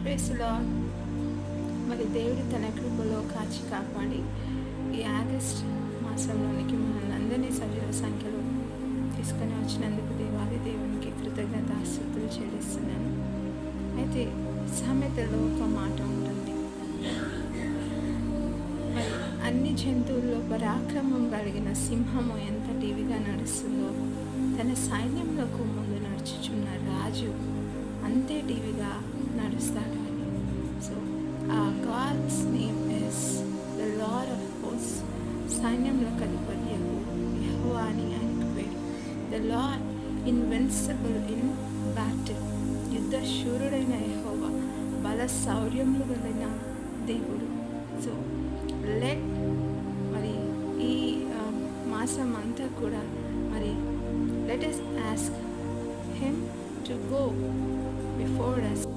Praise lord. మరి దేవుడు తన కృపలో కాచి కాపాడి ఈ ఆగస్ట్ మాసంలోనికి మనల్ని అందరినీ సజీవ సంఖ్యలో తీసుకొని వచ్చినందుకు దేవాది దేవునికి కృతజ్ఞతాస్తుతులు చెల్లిస్తున్నాను. అయితే సామెతలో ఒక మాట ఉంటుంది, మరి అన్ని జంతువుల్లో పరాక్రమం కలిగిన సింహము ఎంత టీవీగా నడుస్తుందో తన సైన్యంలోకి ముందు నడుచుచున్న రాజు అంతే టీవీగా నడుస్తాడు అని. So God's name is the lord of hosts. సైన్యంలో అధిపతి యెహోవా అని ఆయనకు పేరు. The lord invincible in battle. యుద్ధ శూరుడైన యెహోవా, బల శౌర్యములు కలిగిన దేవుడు. సో మరి ఈ మాసం అంతా కూడా మరి let us ask him to go before us.